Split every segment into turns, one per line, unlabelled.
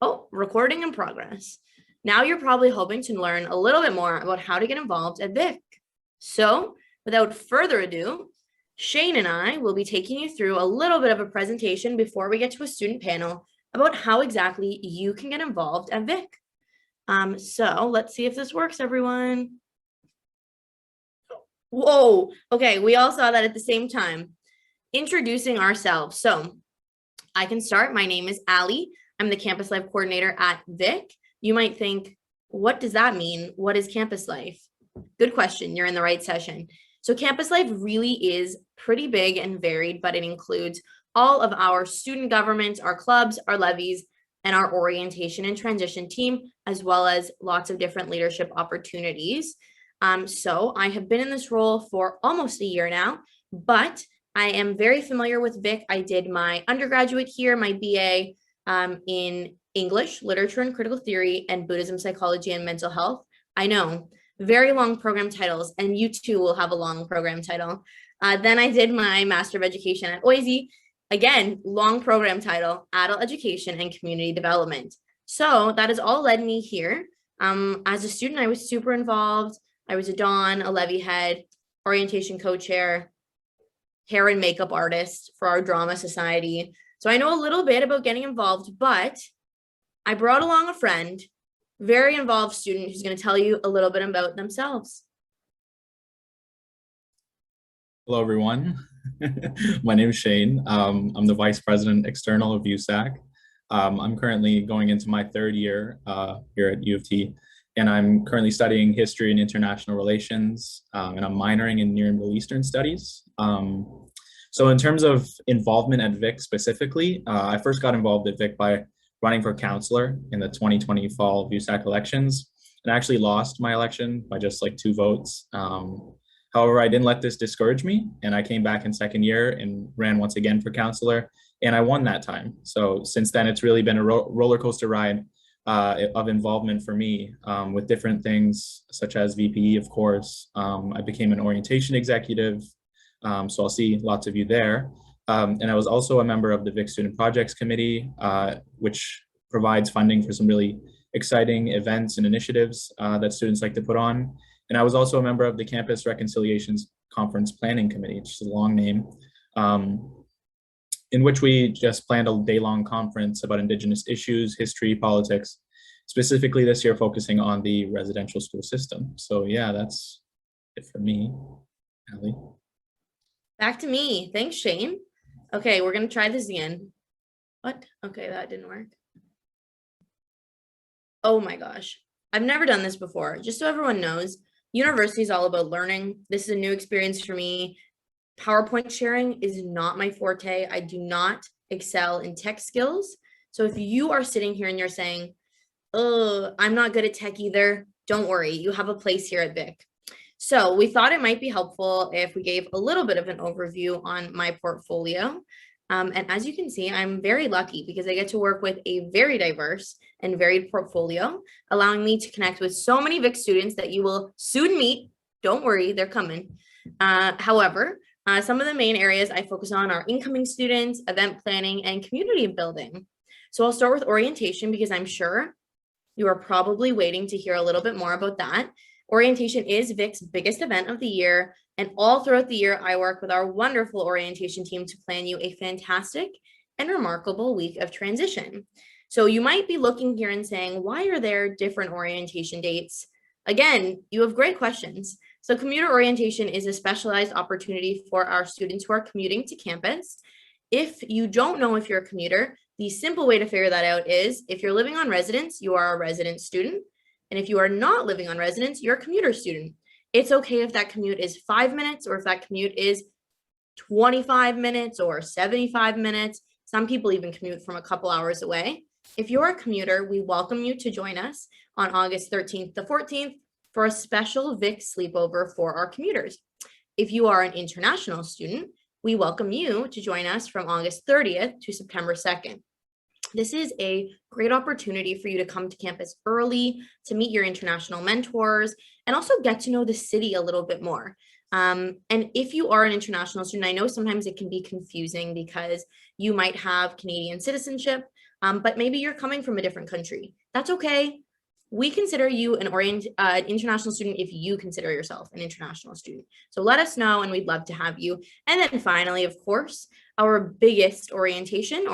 Oh, recording in progress. Now you're probably hoping to learn a little bit more about how to get involved at VIC. So without further ado, Shane and I will be taking you through a little bit of a presentation before we get to a student panel about how exactly you can get involved at VIC. So let's see if this works, everyone. Whoa, okay, we all saw that at the same time. Introducing ourselves. So I can start. My name is Allie. I'm the Campus Life Coordinator at VIC. You might think, what does that mean? What is Campus Life? Good question. You're in the right session. So Campus Life really is pretty big and varied, but it includes all of our student government, our clubs, our levies, and our orientation and transition team, as well as lots of different leadership opportunities. So I have been in this role for almost a year now, but I am very familiar with VIC. I did my undergraduate here, my BA in English, Literature and Critical Theory, and Buddhism, Psychology, and Mental Health. I know, very long program titles, and you too will have a long program title. Then I did my Master of Education at OISE. Again, long program title, Adult Education and Community Development. So that has all led me here. As a student, I was super involved. I was a Don, a levy head, orientation co-chair, hair and makeup artist for our drama society. So I know a little bit about getting involved, but I brought along a friend, very involved student who's going to tell you a little bit about themselves.
Hello, everyone. My name is Shane. I'm the Vice President External of VUSAC. I'm currently going into my third year here at U of T, and I'm currently studying History and International Relations, and I'm minoring in Near and Middle Eastern Studies. So in terms of involvement at VIC specifically, I first got involved at VIC by running for counselor in the 2020 fall VUSAC elections, and I actually lost my election by just like 2 votes. However, I didn't let this discourage me, and I came back in second year and ran once again for counselor, and I won that time. So since then, it's really been a roller coaster ride of involvement for me with different things such as VPE, of course. I became an orientation executive, so I'll see lots of you there. And I was also a member of the VIC Student Projects Committee, which provides funding for some really exciting events and initiatives that students like to put on. And I was also a member of the Campus Reconciliations Conference Planning Committee, which is a long name, in which we just planned a day-long conference about Indigenous issues, history, politics, specifically this year focusing on the residential school system. So yeah, that's it for me, Allie.
Back to me. Thanks, Shane. Okay, we're going to try this again. What? Okay, that didn't work. Oh my gosh. I've never done this before. Just so everyone knows, university is all about learning. This is a new experience for me. PowerPoint sharing is not my forte. I do not excel in tech skills. So if you are sitting here and you're saying, oh, I'm not good at tech either, don't worry. You have a place here at VIC. So we thought it might be helpful if we gave a little bit of an overview on my portfolio. And as you can see, I'm very lucky because I get to work with a very diverse and varied portfolio, allowing me to connect with so many VIC students that you will soon meet. Don't worry, they're coming. However, some of the main areas I focus on are incoming students, event planning, and community building. So I'll start with orientation because I'm sure you are probably waiting to hear a little bit more about that. Orientation is VIC's biggest event of the year, and all throughout the year, I work with our wonderful orientation team to plan you a fantastic and remarkable week of transition. So you might be looking here and saying, why are there different orientation dates? Again, you have great questions. So commuter orientation is a specialized opportunity for our students who are commuting to campus. If you don't know if you're a commuter, the simple way to figure that out is if you're living on residence, you are a resident student. And if you are not living on residence, you're a commuter student. It's okay if that commute is 5 minutes or if that commute is 25 minutes or 75 minutes. Some people even commute from a couple hours away. If you're a commuter, we welcome you to join us on August 13th to 14th for a special VIC sleepover for our commuters. If you are an international student, we welcome you to join us from August 30th to September 2nd. This is a great opportunity for you to come to campus early, to meet your international mentors, and also get to know the city a little bit more. And if you are an international student, I know sometimes it can be confusing because you might have Canadian citizenship, but maybe you're coming from a different country. That's okay. We consider you an international student if you consider yourself an international student. So let us know, and we'd love to have you. And then finally, of course, our biggest orientation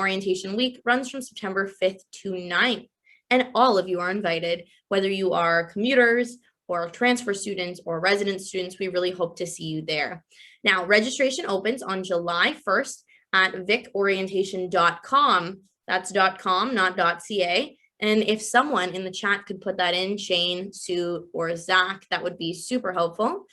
week, runs from September 5th to 9th. And all of you are invited, whether you are commuters or transfer students or resident students. We really hope to see you there. Now, registration opens on July 1st at vicorientation.com. That's .com, not .ca. And if someone in the chat could put that in, Shane, Sue, or Zach, that would be super helpful.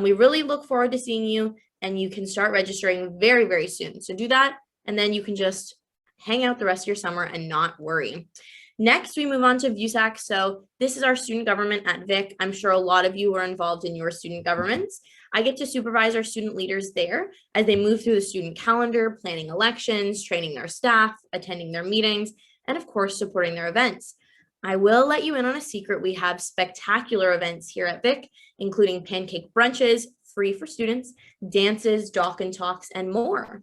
We really look forward to seeing you, and you can start registering very, very soon. So do that, and then you can just hang out the rest of your summer and not worry. Next, we move on to VUSAC. So this is our student government at Vic. I'm sure a lot of you were involved in your student governments. I get to supervise our student leaders there as they move through the student calendar, planning elections, training their staff, attending their meetings, and of course, supporting their events. I will let you in on a secret. We have spectacular events here at Vic, including pancake brunches, free for students, dances, dock and talks, and more.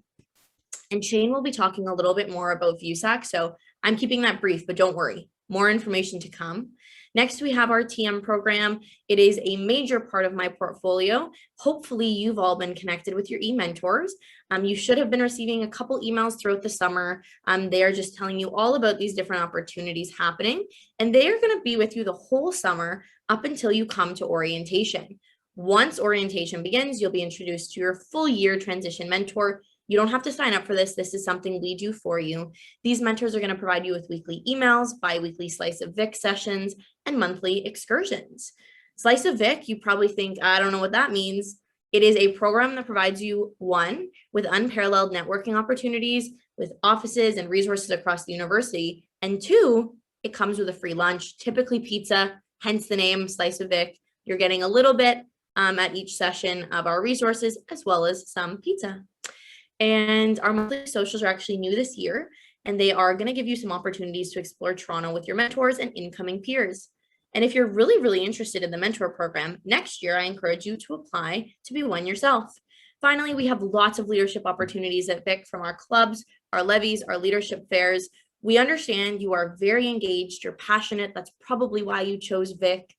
And Shane will be talking a little bit more about VUSAC, so I'm keeping that brief, but don't worry, more information to come. Next, we have our TM program. It is a major part of my portfolio. Hopefully, you've all been connected with your e-mentors. You should have been receiving a couple emails throughout the summer. They are just telling you all about these different opportunities happening, and they are going to be with you the whole summer up until you come to orientation. Once orientation begins, you'll be introduced to your full year transition mentor. You don't have to sign up for this. This is something we do for you. These mentors are going to provide you with weekly emails, bi-weekly Slice of Vic sessions, and monthly excursions. Slice of Vic, you probably think, I don't know what that means. It is a program that provides you, one, with unparalleled networking opportunities with offices and resources across the university, and two, it comes with a free lunch, typically pizza, hence the name Slice of Vic. You're getting a little bit at each session of our resources, as well as some pizza. And our monthly socials are actually new this year, and they are going to give you some opportunities to explore Toronto with your mentors and incoming peers. And if you're really, really interested in the mentor program, next year, I encourage you to apply to be one yourself. Finally, we have lots of leadership opportunities at Vic, from our clubs, our levies, our leadership fairs. We understand you are very engaged, you're passionate. That's probably why you chose Vic.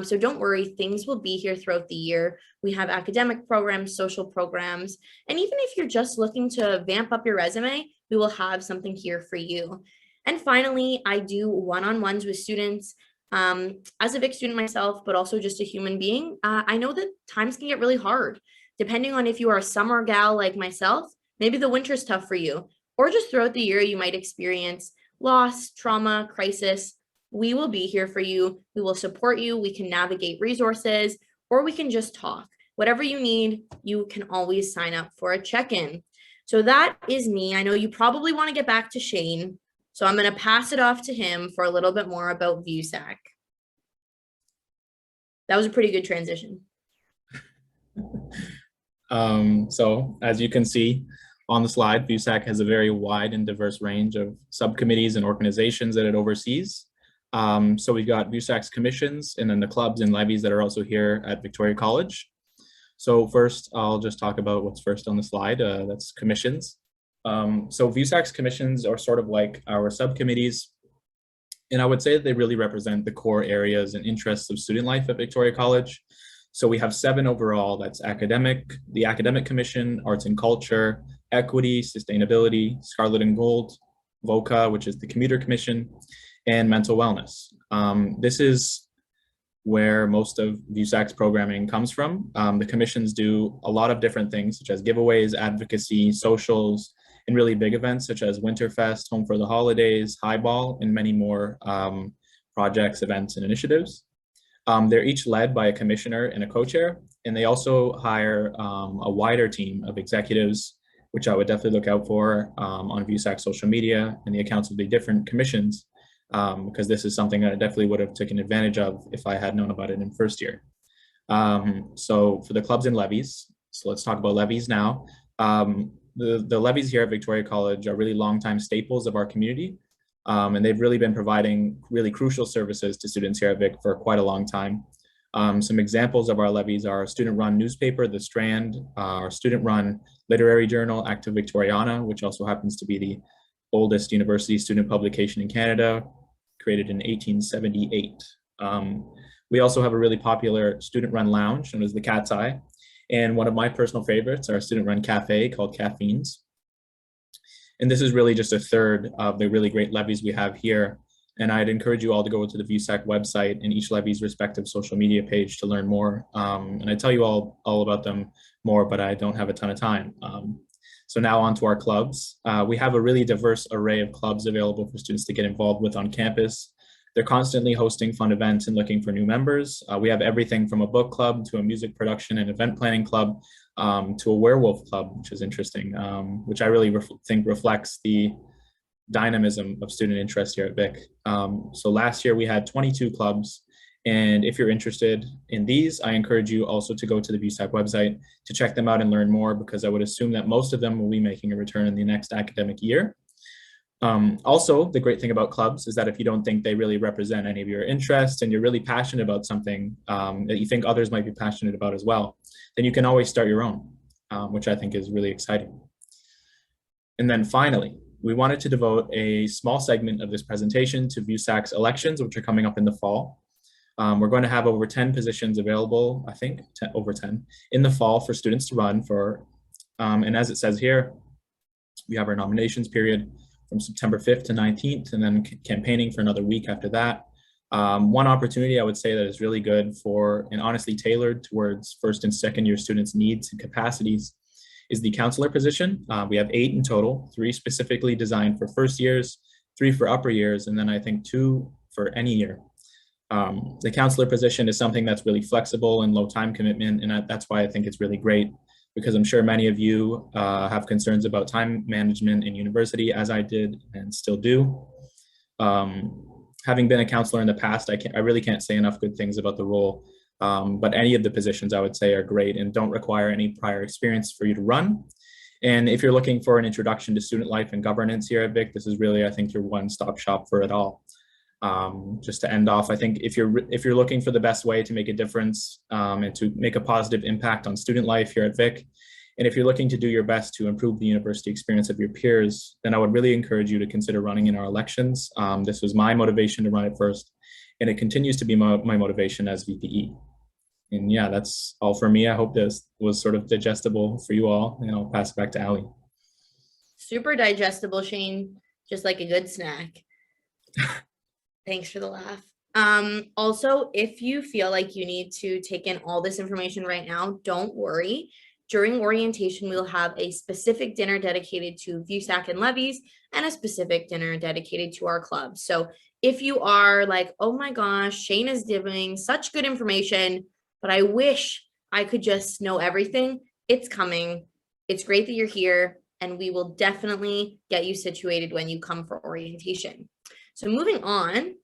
So don't worry, things will be here throughout the year. We have academic programs, social programs, and even if you're just looking to vamp up your resume, we will have something here for you. And finally, I do one-on-ones with students. As a Vic student myself, but also just a human being, I know that times can get really hard. Depending on if you are a summer gal like myself, maybe the winter's tough for you, or just throughout the year, you might experience loss, trauma, crisis. We will be here for you. We will support you. We can navigate resources, or we can just talk. Whatever you need, you can always sign up for a check-in. So that is me. I know you probably want to get back to Shane, so I'm going to pass it off to him for a little bit more about VUSAC. That was a pretty good transition.
So as you can see on the slide, VUSAC has a very wide and diverse range of subcommittees and organizations that it oversees. So we've got VUSAC's commissions, and then the clubs and levies that are also here at Victoria College. So first, I'll just talk about what's first on the slide. That's commissions. So VUSAC's commissions are sort of like our subcommittees, and I would say that they really represent the core areas and interests of student life at Victoria College. So we have 7 overall. That's academic, the Academic Commission, Arts and Culture, Equity, Sustainability, Scarlet and Gold, VOCA, which is the Commuter Commission, and Mental Wellness. This is where most of VUSAC's programming comes from. The commissions do a lot of different things, such as giveaways, advocacy, socials, and really big events such as Winterfest, Home for the Holidays, Highball, and many more projects, events, and initiatives. They're each led by a commissioner and a co-chair, and they also hire a wider team of executives, which I would definitely look out for on VUSAC social media and the accounts of the different commissions, because this is something I definitely would have taken advantage of if I had known about it in first year. So for the clubs and levies, so let's talk about levies now. The levies here at Victoria College are really longtime staples of our community. And they've really been providing really crucial services to students here at Vic for quite a long time. Some examples of our levies are our student-run newspaper, The Strand, our student-run literary journal, Active Victoriana, which also happens to be the oldest university student publication in Canada, created in 1878. We also have a really popular student-run lounge known as the Cat's Eye. And one of my personal favorites, our student-run cafe called Caffeines. And this is really just a third of the really great levies we have here. And I'd encourage you all to go to the VUSAC website and each levy's respective social media page to learn more. And I tell you all about them more, but I don't have a ton of time. So now on to our clubs. We have a really diverse array of clubs available for students to get involved with on campus. They're constantly hosting fun events and looking for new members. We have everything from a book club to a music production and event planning club to a werewolf club, which is interesting, which I really think reflects the dynamism of student interest here at Vic. So last year we had 22 clubs. And if you're interested in these, I encourage you also to go to the VUSAC website to check them out and learn more, because I would assume that most of them will be making a return in the next academic year. Also, the great thing about clubs is that if you don't think they really represent any of your interests and you're really passionate about something that you think others might be passionate about as well, then you can always start your own, which I think is really exciting. And then finally, we wanted to devote a small segment of this presentation to VUSAC's elections, which are coming up in the fall. We're going to have over 10 positions available, I think, over 10, in the fall for students to run for. And as it says here, we have our nominations period from September 5th to 19th, and then campaigning for another week after that. One opportunity I would say that is really good for and honestly tailored towards first and second year students' needs and capacities is the counselor position. We have 8 in total, 3 specifically designed for first years, 3 for upper years, and then I think 2 for any year. The counselor position is something that's really flexible and low time commitment, and that's why I think it's really great, because I'm sure many of you have concerns about time management in university, as I did and still do. Having been a counselor in the past, I really can't say enough good things about the role, but any of the positions I would say are great and don't require any prior experience for you to run. And if you're looking for an introduction to student life and governance here at Vic, this is really, I think, your one-stop shop for it all. Just to end off, I think if you're looking for the best way to make a difference and to make a positive impact on student life here at Vic, and if you're looking to do your best to improve the university experience of your peers, then I would really encourage you to consider running in our elections. This was my motivation to run it first, and it continues to be my motivation as VPE. And yeah, that's all for me. I hope this was sort of digestible for you all, and I'll pass it back to Ali.
Super digestible, Shane, just like a good snack. Thanks for the laugh. Also, if you feel like you need to take in all this information right now, don't worry. During orientation, we'll have a specific dinner dedicated to VUSAC and levies and a specific dinner dedicated to our club. So if you are like, oh my gosh, Shane is giving such good information, but I wish I could just know everything, it's coming. It's great that you're here, and we will definitely get you situated when you come for orientation. So moving on,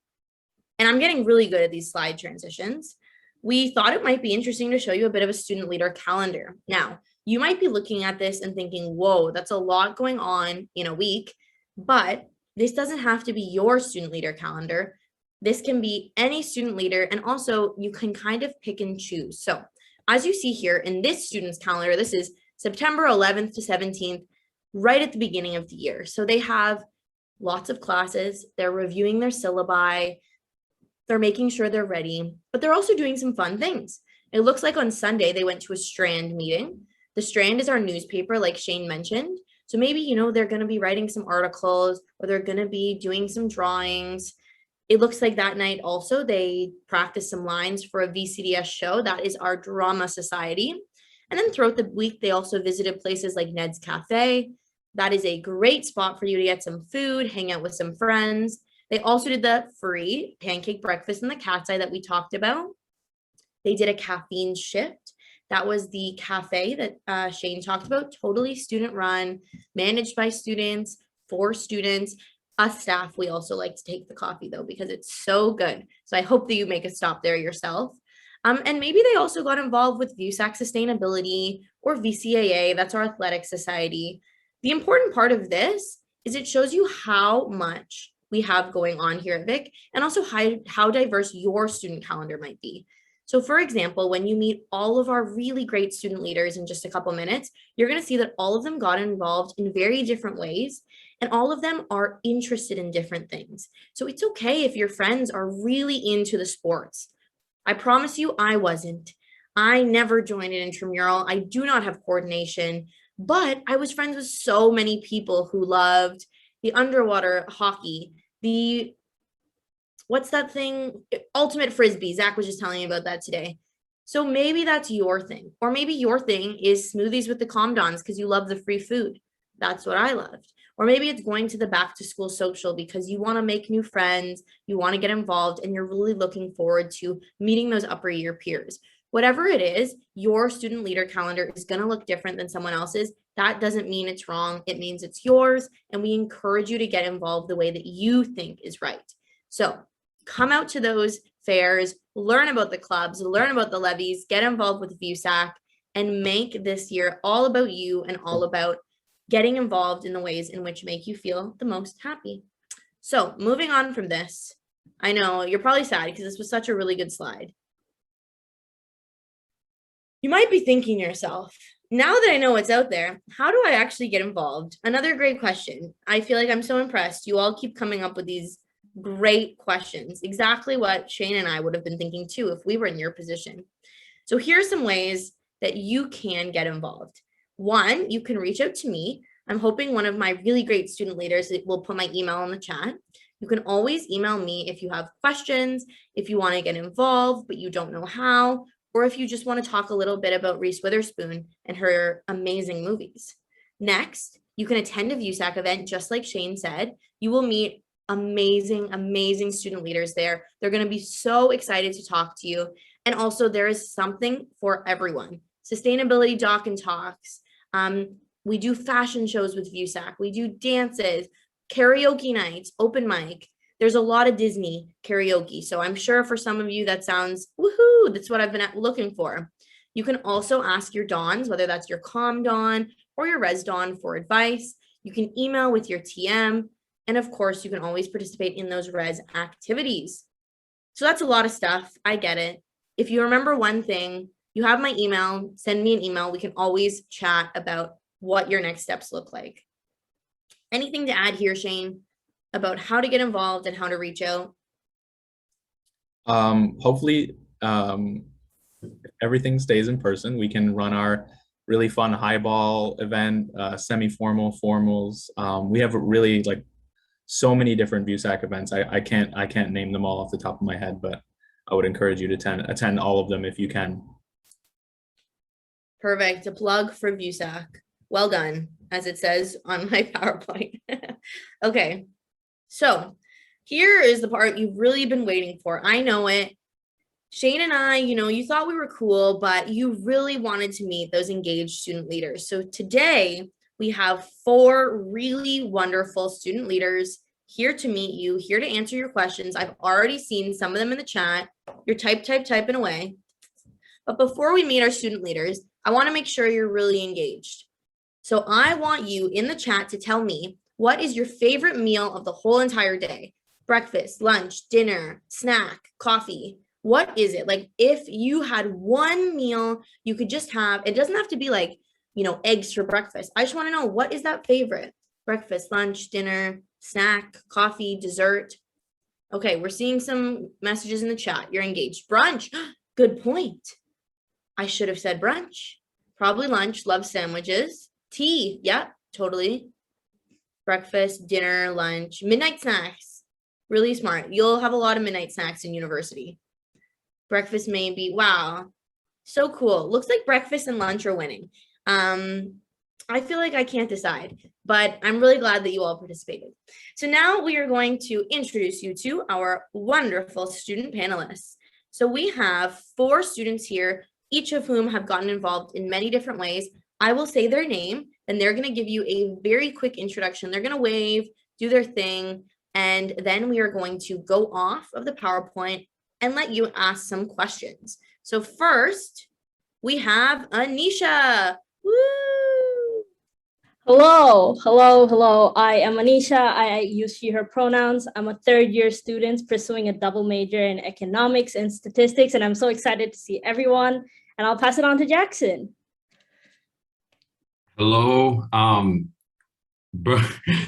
and I'm getting really good at these slide transitions, we thought it might be interesting to show you a bit of a student leader calendar. Now, you might be looking at this and thinking, whoa, that's a lot going on in a week, but this doesn't have to be your student leader calendar. This can be any student leader, and also you can kind of pick and choose. So as you see here in this student's calendar, this is September 11th to 17th, right at the beginning of the year. So they have lots of classes, they're reviewing their syllabi, they're making sure they're ready, but they're also doing some fun things. It looks like on Sunday, they went to a Strand meeting. The Strand is our newspaper, like Shane mentioned. So maybe, you know, they're gonna be writing some articles, or they're gonna be doing some drawings. It looks like that night also, they practiced some lines for a VCDS show. That is our drama society. And then throughout the week, they also visited places like Ned's Cafe. That is a great spot for you to get some food, hang out with some friends. They also did the free pancake breakfast in the Cat's Eye that we talked about. They did a caffeine shift. That was the cafe that Shane talked about, totally student run, managed by students, for students. Us staff, we also like to take the coffee though, because it's so good. So I hope that you make a stop there yourself. And maybe they also got involved with VUSAC Sustainability or VCAA, that's our athletic society. The important part of this is it shows you how much we have going on here at Vic, and also how diverse your student calendar might be. So for example, when you meet all of our really great student leaders in just a couple minutes, you're going to see that all of them got involved in very different ways, and all of them are interested in different things. So it's okay if your friends are really into the sports. I promise you, I wasn't. I never joined an intramural. I do not have coordination, but I was friends with so many people who loved the underwater hockey, the what's that thing? Ultimate frisbee. Zach was just telling me about that today. So maybe that's your thing, or maybe your thing is smoothies with the Comdons because you love the free food. That's what I loved. Or maybe it's going to the back to school social because you want to make new friends, you want to get involved, and you're really looking forward to meeting those upper year peers. Whatever it is, your student leader calendar is going to look different than someone else's. That doesn't mean it's wrong. It means it's yours. And we encourage you to get involved the way that you think is right. So come out to those fairs, learn about the clubs, learn about the levies, get involved with VUSAC, and make this year all about you and all about getting involved in the ways in which make you feel the most happy. So moving on from this, I know you're probably sad because this was such a really good slide. You might be thinking to yourself, now that I know what's out there, how do I actually get involved? Another great question. I feel like I'm so impressed. You all keep coming up with these great questions, exactly what Shane and I would have been thinking too if we were in your position. So here's some ways that you can get involved. One, you can reach out to me. I'm hoping one of my really great student leaders will put my email in the chat. You can always email me if you have questions, if you want to get involved, but you don't know how, or if you just want to talk a little bit about Reese Witherspoon and her amazing movies. Next, you can attend a VUSAC event, just like Shane said. You will meet amazing student leaders there. They're going to be so excited to talk to you. And also there is something for everyone. Sustainability doc and talks. We do fashion shows with VUSAC. We do dances, karaoke nights, open mic. There's a lot of Disney karaoke. So I'm sure for some of you that sounds woohoo, that's what I've been looking for. You can also ask your Dons, whether that's your Com Don or your Res Don, for advice. You can email with your TM. And of course, you can always participate in those res activities. So that's a lot of stuff. I get it. If you remember one thing, you have my email, send me an email. We can always chat about what your next steps look like. Anything to add here, Shane, about how to get involved and how to reach out?
Hopefully, everything stays in person. We can run our really fun highball event, semi-formal, formals. We have really so many different VUSAC events. I can't name them all off the top of my head, but I would encourage you to attend all of them if you can.
Perfect. A plug for VUSAC. Well done, as it says on my PowerPoint. Okay, so here is the part you've really been waiting for. I know it. Shane and I, you thought we were cool, but you really wanted to meet those engaged student leaders. So today we have 4 really wonderful student leaders here to meet you, here to answer your questions. I've already seen some of them in the chat. You're typing away. But before we meet our student leaders, I want to make sure you're really engaged. So I want you in the chat to tell me, what is your favorite meal of the whole entire day? Breakfast, lunch, dinner, snack, coffee. What is it? Like, if you had one meal you could just have, it doesn't have to be eggs for breakfast. I just want to know, what is that favorite? Breakfast, lunch, dinner, snack, coffee, dessert. Okay, we're seeing some messages in the chat. You're engaged. Brunch. Good point. I should have said brunch. Probably lunch. Love sandwiches. Tea. Yeah, totally. Breakfast, dinner, lunch, midnight snacks. Really smart. You'll have a lot of midnight snacks in university. Breakfast maybe. Wow. So cool. Looks like breakfast and lunch are winning. I feel like I can't decide, but I'm really glad that you all participated. So now we are going to introduce you to our wonderful student panelists. So we have 4 students here, each of whom have gotten involved in many different ways. I will say their name, and they're going to give you a very quick introduction. They're going to wave, do their thing, and then we are going to go off of the PowerPoint and let you ask some questions. So first, we have Anisha. Woo!
Hello. I am Anisha. I use she, her pronouns. I'm a third-year student pursuing a double major in economics and statistics, and I'm so excited to see everyone. And I'll pass it on to Jackson.
Hello.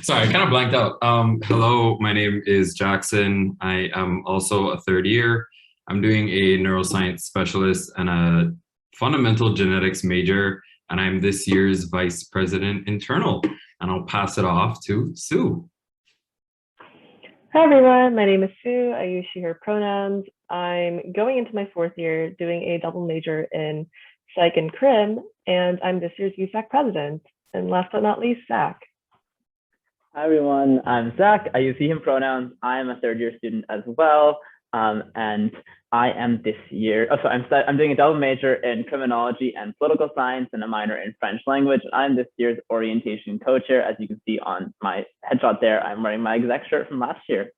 Sorry, I kind of blanked out. Hello, my name is Jackson. I am also a third year. I'm doing a neuroscience specialist and a fundamental genetics major, and I'm this year's vice president internal. And I'll pass it off to Sue.
Hi everyone, my name is Sue. I use she, her pronouns. I'm going into my fourth year doing a double major in psych and crim, and I'm this year's VUSAC president. And last but not least, Zach.
Hi everyone, I'm Zach. I use he, him pronouns. I am a third year student as well. And I am this year, I'm doing a double major in criminology and political science and a minor in French language. I'm this year's orientation co-chair. As you can see on my headshot there, I'm wearing my exec shirt from last year.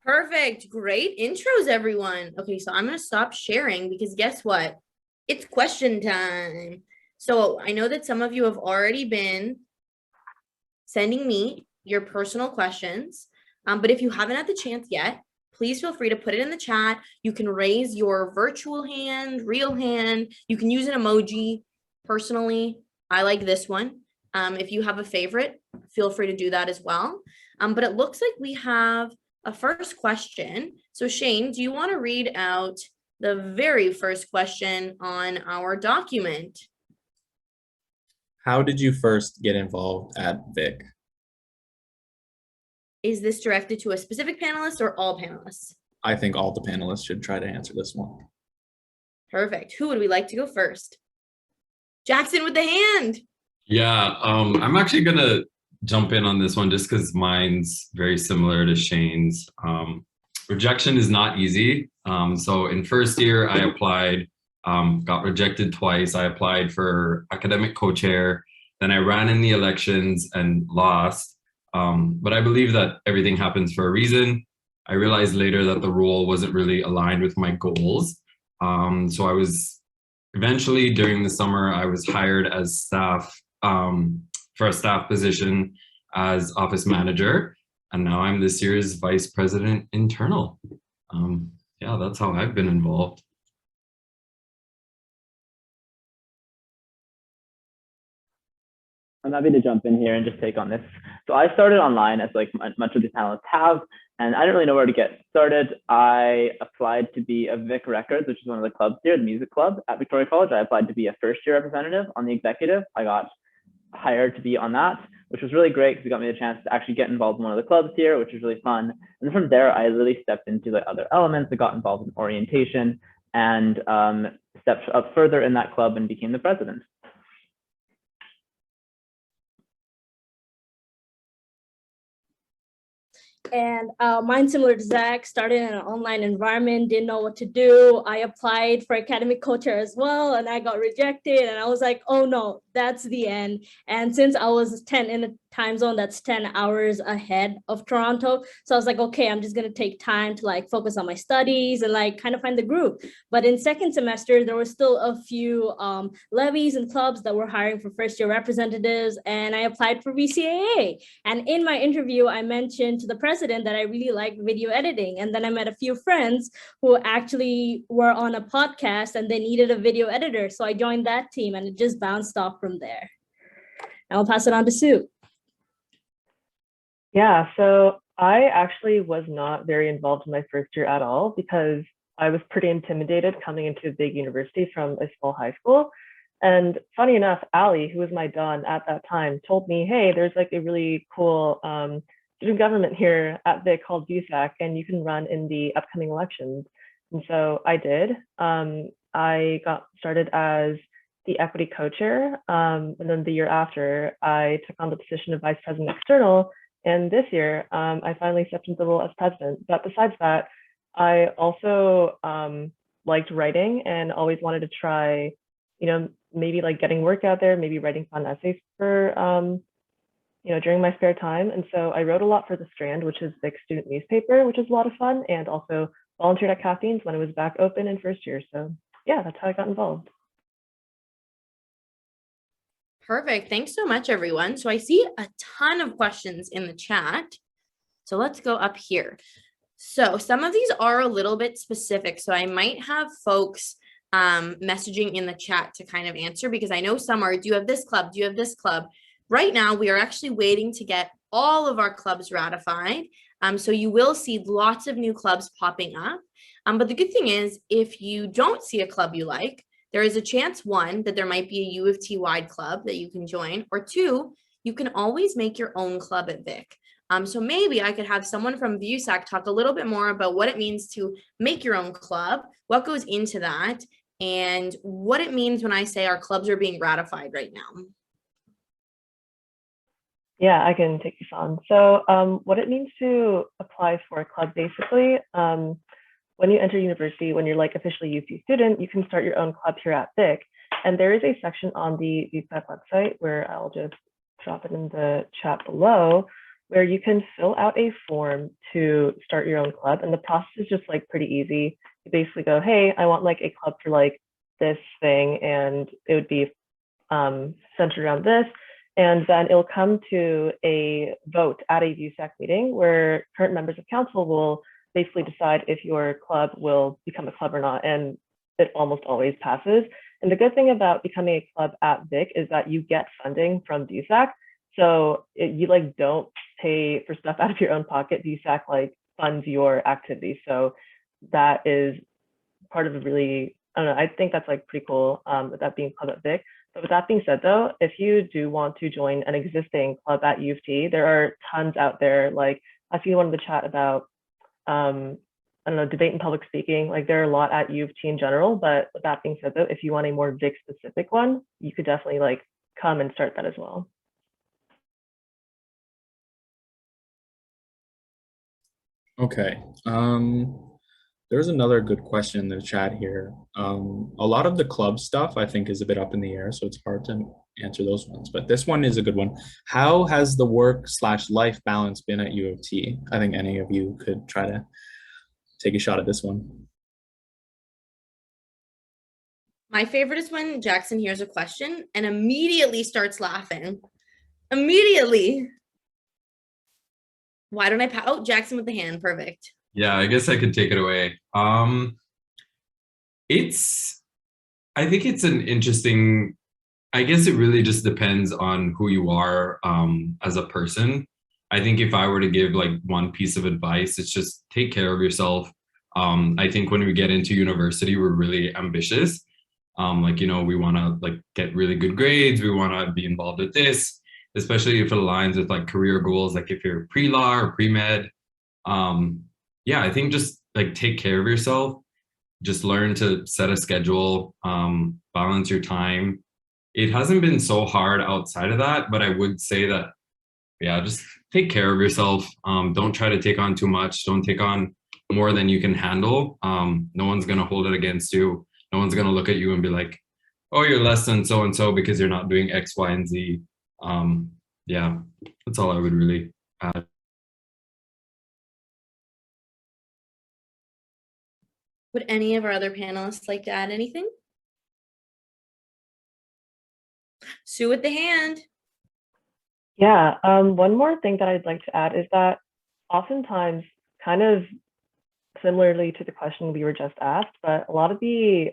Perfect. Great intros, everyone. Okay, so I'm going to stop sharing because guess what? It's question time. So I know that some of you have already been sending me your personal questions. But if you haven't had the chance yet, please feel free to put it in the chat. You can raise your virtual hand, real hand. You can use an emoji. Personally, I like this one. If you have a favorite, feel free to do that as well. But it looks like we have a first question. So Shane, do you want to read out the very first question on our document?
How did you first get involved at VIC?
Is this directed to a specific panelist or all panelists?
I think all the panelists should try to answer this one.
Perfect. Who would we like to go first? Jackson with the hand.
Yeah, I'm actually gonna jump in on this one just because mine's very similar to Shane's. Rejection is not easy. So in first year, I applied, got rejected twice. I applied for academic co-chair, then I ran in the elections and lost. But I believe that everything happens for a reason. I realized later that the role wasn't really aligned with my goals. So I was eventually during the summer, I was hired as staff for a staff position as office manager. And now I'm this year's vice president internal. Yeah, that's how I've been involved.
I'm happy to jump in here and just take on this. So I started online as like much of the panelists have, and I didn't really know where to get started. I applied to be a Vic Records, which is one of the clubs here, the music club at Victoria College. I applied to be a first year representative on the executive. I got hired to be on that, which was really great because it got me the chance to actually get involved in one of the clubs here, which was really fun. And then from there, I really stepped into the other elements. I got involved in orientation and stepped up further in that club and became the president.
And mine's similar to Zach, started in an online environment, didn't know what to do. I applied for academic co-chair as well, and I got rejected. And I was like, oh no, that's the end. And since I was 10 in a time zone that's 10 hours ahead of Toronto, so I was like, okay, I'm just gonna take time to like focus on my studies and like kind of find the groove. But in second semester, there were still a few levies and clubs that were hiring for first year representatives, and I applied for VCAA. And in my interview, I mentioned to the president that I really like video editing. And then I met a few friends who actually were on a podcast and they needed a video editor. So I joined that team and it just bounced off from there. I'll pass it on to Sue.
Yeah, so I actually was not very involved in my first year at all because I was pretty intimidated coming into a big university from a small high school. And funny enough, Ali, who was my Don at that time, told me, hey, there's like a really cool student government here at Vic called VUSAC, and you can run in the upcoming elections. And so I did. I got started as the equity co-chair. And then the year after, I took on the position of vice president external. And this year, I finally stepped into the role as president. But besides that, I also liked writing and always wanted to try, maybe like getting work out there, maybe writing fun essays for, during my spare time. And so I wrote a lot for The Strand, which is the student newspaper, which is a lot of fun, and also volunteered at Caffeine's when it was back open in first year. So yeah, that's how I got involved.
Perfect. Thanks so much, everyone. So I see a ton of questions in the chat. So let's go up here. So some of these are a little bit specific. So I might have folks messaging in the chat to kind of answer, because I know some are, do you have this club? Do you have this club? Right now, we are actually waiting to get all of our clubs ratified. So you will see lots of new clubs popping up. But the good thing is, if you don't see a club you like, there is a chance, one, that there might be a U of T wide club that you can join, or two, you can always make your own club at Vic. So maybe I could have someone from VUSAC talk a little bit more about what it means to make your own club, what goes into that, and what it means when I say our clubs are being ratified right now.
Yeah, I can take this on. So what it means to apply for a club, basically, when you enter university, when you're like officially UC student, you can start your own club here at Vic. And there is a section on the VUSAC website where I'll just drop it in the chat below, where you can fill out a form to start your own club. And the process is just like pretty easy. You basically go, hey, I want like a club for like this thing, and it would be centered around this. And then it'll come to a vote at a VUSAC meeting where current members of council will basically decide if your club will become a club or not. And it almost always passes. And the good thing about becoming a club at Vic is that you get funding from VUSAC. So you like don't pay for stuff out of your own pocket. VUSAC like funds your activity. So that is part of a really, I don't know, I think that's like pretty cool with that being club at Vic. But with that being said, though, if you do want to join an existing club at U of T, there are tons out there. Like I see one in the chat about, I don't know, debate and public speaking. Like there are a lot at U of T in general. But with that being said, though, if you want a more Vic specific one, you could definitely like come and start that as well.
Okay. There's another good question in the chat here. A lot of the club stuff I think is a bit up in the air, so it's hard to answer those ones. But this one is a good one. How has the work/life balance been at U of T? I think any of you could try to take a shot at this one.
My favorite is when Jackson hears a question and immediately starts laughing. Immediately. Why don't I oh, Jackson with the hand, perfect.
Yeah, I guess I could take it away. I think it's an interesting, I guess it really just depends on who you are as a person. I think if I were to give like one piece of advice, it's just take care of yourself. I think when we get into university, we're really ambitious. Like, you know, we want to like get really good grades. We want to be involved with this, especially if it aligns with like career goals. Like if you're pre-law or pre-med, yeah, I think just like take care of yourself. Just learn to set a schedule, balance your time. It hasn't been so hard outside of that, but I would say that, yeah, just take care of yourself. Don't try to take on too much. Don't take on more than you can handle. No one's going to hold it against you. No one's going to look at you and be like, oh, you're less than so-and-so because you're not doing X, Y, and Z. Yeah, that's all I would really add.
Would any of our other panelists like to add anything? Sue with the hand.
Yeah, one more thing that I'd like to add is that oftentimes, kind of similarly to the question we were just asked, but a lot of the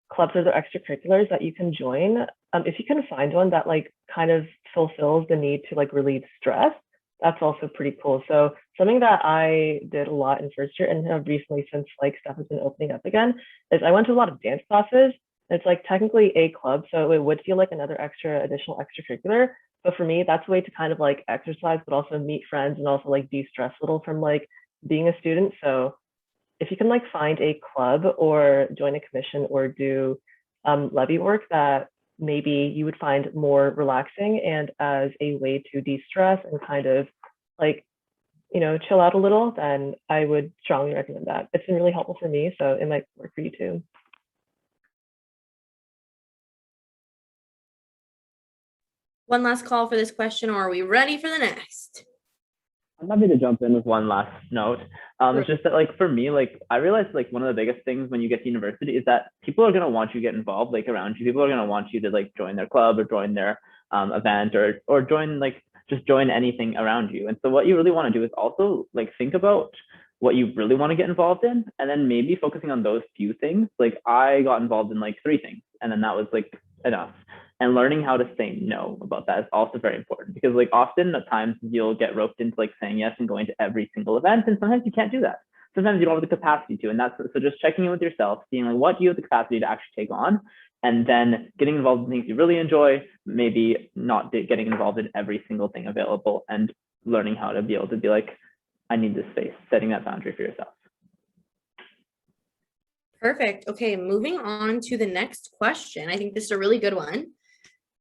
clubs or the extracurriculars that you can join, if you can find one that like kind of fulfills the need to like relieve stress, that's also pretty cool. So something that I did a lot in first year and have recently, since like stuff has been opening up again, is I went to a lot of dance classes. It's like technically a club, so it would feel like another additional extracurricular. But for me, that's a way to kind of like exercise, but also meet friends and also like de-stress a little from like being a student. So if you can like find a club or join a commission or do levy work that maybe you would find more relaxing and as a way to de-stress and kind of like, you know, chill out a little, then I would strongly recommend that. It's been really helpful for me, so it might work for you too.
One last call for this question, or are we ready for the next?
I'm happy to jump in with one last note. It's just that like for me, like I realized like one of the biggest things when you get to university is that people are gonna want you to get involved like around you. People are gonna want you to like join their club or join their event or join like just join anything around you. And so what you really want to do is also like think about what you really want to get involved in and then maybe focusing on those few things. Like I got involved in like 3 things and then that was like enough. And learning how to say no about that is also very important because like often at times you'll get roped into like saying yes and going to every single event and sometimes you can't do that. Sometimes you don't have the capacity to, and that's so just checking in with yourself, seeing like what do you have the capacity to actually take on, and then getting involved in things you really enjoy, maybe not getting involved in every single thing available and learning how to be able to be like, I need this space, setting that boundary for yourself.
Perfect. Okay, moving on to the next question. I think this is a really good one.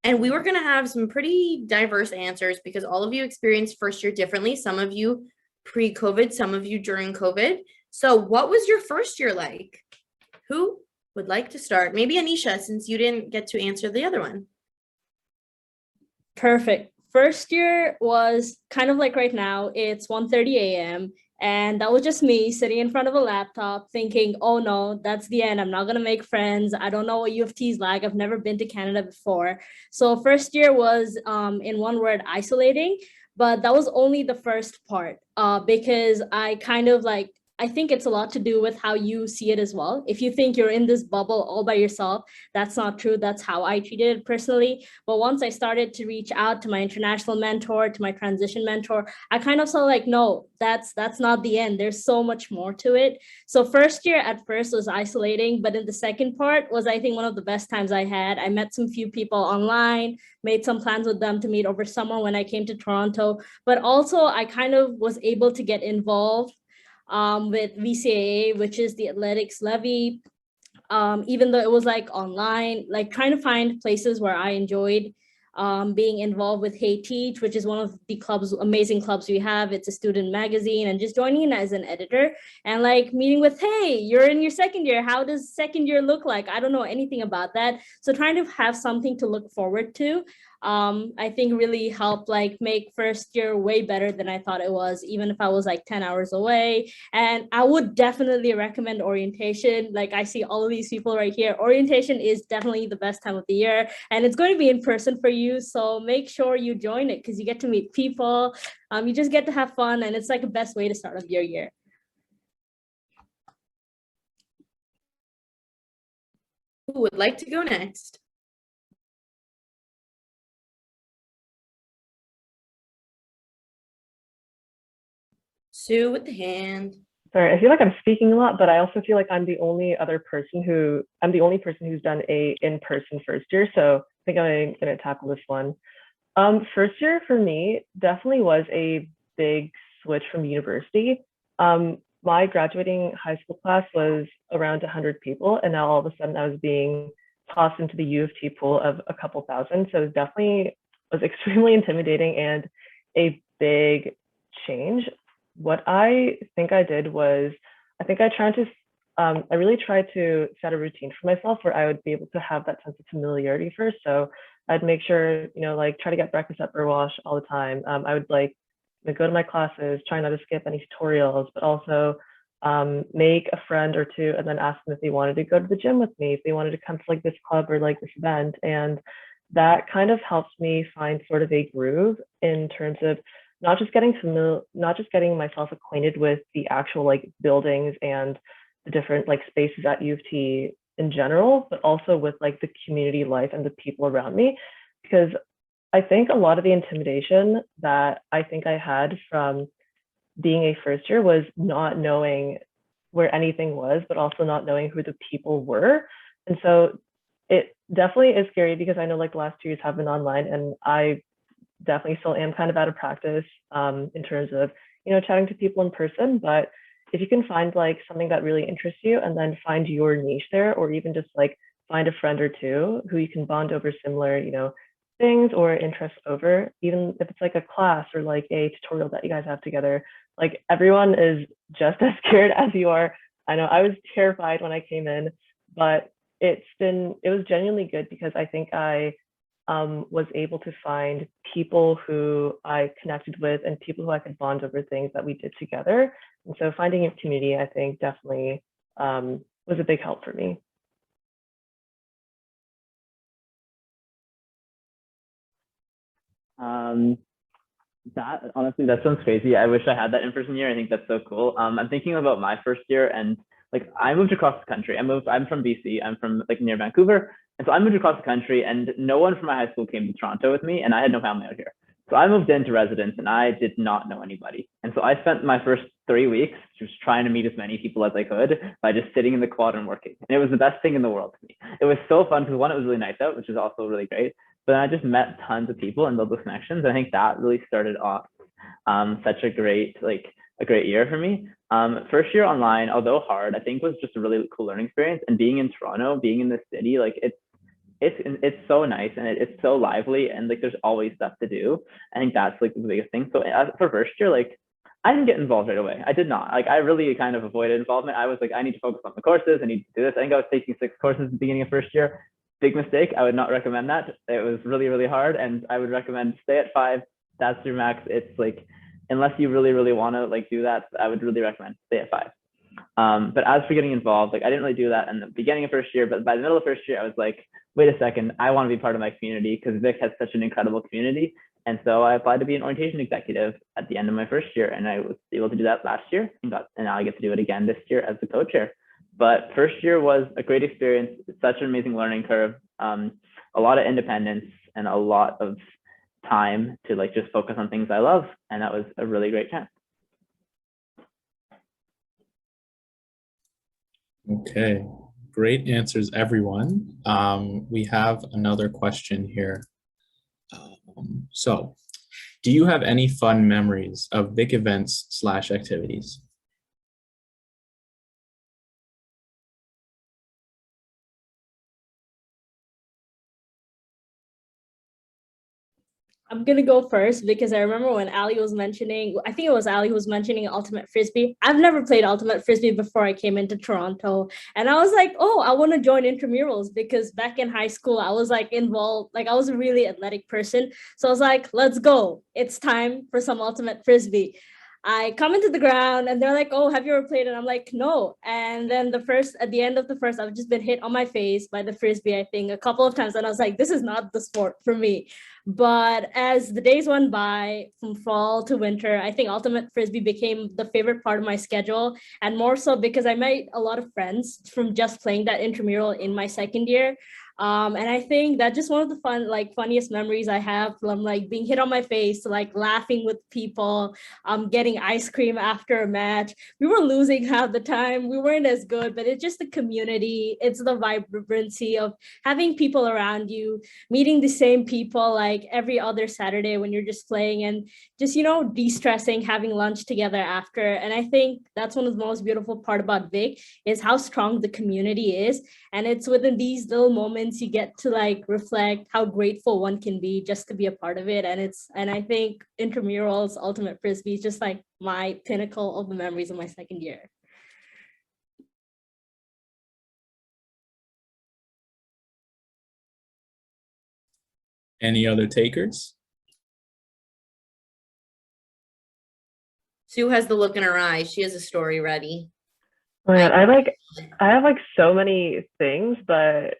And we were going to have some pretty diverse answers because all of you experienced first year differently. Some of you pre-COVID, some of you during COVID. So what was your first year like? Who would like to start? Maybe Anisha, since you didn't get to answer the other one.
Perfect. First year was kind of like right now, it's 1:30 a.m. And that was just me sitting in front of a laptop thinking, oh no, that's the end. I'm not going to make friends. I don't know what U of T is like. I've never been to Canada before. So first year was, in one word, isolating. But that was only the first part because I kind of like, I think it's a lot to do with how you see it as well. If you think you're in this bubble all by yourself, that's not true. That's how I treated it personally. But once I started to reach out to my international mentor, to my transition mentor, I kind of saw like, no, that's not the end. There's so much more to it. So first year at first was isolating, but in the second part was, I think, one of the best times I had. I met some few people online, made some plans with them to meet over summer when I came to Toronto. But also I kind of was able to get involved with VCAA, which is the athletics levy, even though it was like online, like trying to find places where I enjoyed being involved with Hey Teach, which is one of the clubs, amazing clubs we have. It's a student magazine, and just joining in as an editor and like meeting with, hey, you're in your second year. How does second year look like? I don't know anything about that. So trying to have something to look forward to, I think really helped like make first year way better than I thought it was, even if I was like 10 hours away. And I would definitely recommend orientation. Like I see all of these people right here. Orientation is definitely the best time of the year, and it's going to be in person for you. So make sure you join it because you get to meet people. You just get to have fun, and it's like the best way to start off your year.
Who would like to go next? Sue with the hand.
Sorry, I feel like I'm speaking a lot, but I also feel like I'm the only person who's done a in-person first year. So I think I'm gonna tackle this one. First year for me definitely was a big switch from university. My graduating high school class was around 100 people, and now all of a sudden I was being tossed into the U of T pool of a couple thousand. So it definitely was extremely intimidating and a big change. What I think I did was, I really tried to set a routine for myself where I would be able to have that sense of familiarity first. So I'd make sure, like try to get breakfast at Burwash all the time. I would like go to my classes, try not to skip any tutorials, but also make a friend or two and then ask them if they wanted to go to the gym with me, if they wanted to come to like this club or like this event. And that kind of helps me find sort of a groove in terms of not just getting myself acquainted with the actual like buildings and the different like spaces at U of T in general, but also with like the community life and the people around me. Because I think a lot of the intimidation that I think I had from being a first year was not knowing where anything was, but also not knowing who the people were. And so it definitely is scary because I know like the last 2 years have been online, and I definitely still am kind of out of practice in terms of, chatting to people in person. But if you can find like something that really interests you and then find your niche there, or even just like find a friend or two who you can bond over similar, things or interests over, even if it's like a class or like a tutorial that you guys have together, like everyone is just as scared as you are. I know I was terrified when I came in, but it was genuinely good because I think I was able to find people who I connected with and people who I could bond over things that we did together. And so finding a community, I think, definitely was a big help for me.
That honestly, that sounds crazy. I wish I had that in-person year. I think that's so cool. I'm thinking about my first year, and like I moved across the country. I'm from BC. I'm from like near Vancouver, and so I moved across the country, and no one from my high school came to Toronto with me, and I had no family out here. So I moved into residence, and I did not know anybody. And so I spent my first 3 weeks just trying to meet as many people as I could by just sitting in the quad and working. And it was the best thing in the world to me. It was so fun because one, it was really nice out, which is also really great. But then I just met tons of people and built those connections. I think that really started off such a great year for me. First year online, although hard, I think was just a really cool learning experience. And being in Toronto, being in the city, like it's so nice and it's so lively and like there's always stuff to do. I think that's like the biggest thing. So for first year, like I didn't get involved right away. I did not. Like I really kind of avoided involvement. I was like, I need to focus on the courses. I need to do this. I think I was taking 6 courses at the beginning of first year. Big mistake. I would not recommend that. It was really, really hard. And I would recommend stay at 5. That's your max. It's like, unless you really, really want to like do that, I would really recommend stay at 5. But as for getting involved, like I didn't really do that in the beginning of first year, but by the middle of first year, I was like, wait a second, I want to be part of my community because Vic has such an incredible community. And so I applied to be an orientation executive at the end of my first year. And I was able to do that last year and now I get to do it again this year as the co-chair. But first year was a great experience, such an amazing learning curve, a lot of independence and a lot of time to like just focus on things I love. And that was a really great chance.
Okay, great answers, everyone. We have another question here. So, do you have any fun memories of Vic events / activities?
I'm gonna go first because I remember when Ali was mentioning, I think it was Ali who was mentioning Ultimate Frisbee. I've never played Ultimate Frisbee before I came into Toronto. And I was like, oh, I want to join intramurals because back in high school, I was like involved, like I was a really athletic person. So I was like, let's go. It's time for some Ultimate Frisbee. I come into the ground and they're like, oh, have you ever played? And I'm like, no. And then at the end of the first, I've just been hit on my face by the Frisbee, I think, a couple of times. And I was like, this is not the sport for me. But as the days went by from fall to winter, I think Ultimate Frisbee became the favorite part of my schedule. And more so because I made a lot of friends from just playing that intramural in my second year. And I think that's just one of the funniest memories I have from like being hit on my face to like laughing with people, getting ice cream after a match. We were losing half the time. We weren't as good, but it's just the community. It's the vibrancy of having people around you, meeting the same people like every other Saturday when you're just playing and just, de-stressing, having lunch together after. And I think that's one of the most beautiful part about Vic is how strong the community is. And it's within these little moments you get to like reflect how grateful one can be just to be a part of it. And I think intramurals, Ultimate Frisbee is just like my pinnacle of the memories of my second year.
Any other takers?
Sue has the look in her eye. She has a story ready.
Oh my God, I have like so many things, but